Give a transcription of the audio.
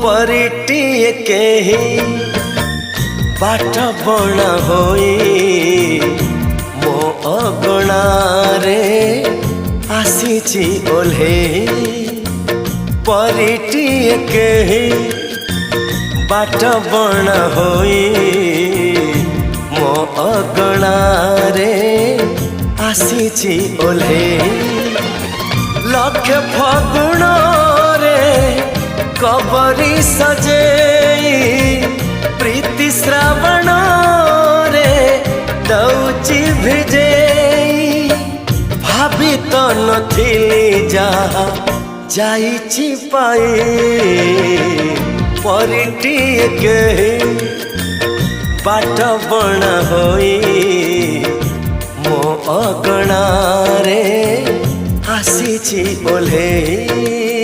परिटिए केही बाट बणा होई मो अगणारे आसीची ओल्हे परिटिए केही बाट बणा होई मो अगणारे आसीची ओल्हे लक्ष फगुण रे कबरी सजेई प्रीति श्रावण रे दौची भिजेई भाभी तो नथिली जहा जाइची पाई परिटिए केही बाट बणा होई मो अगणारे आसीची ओल्हे।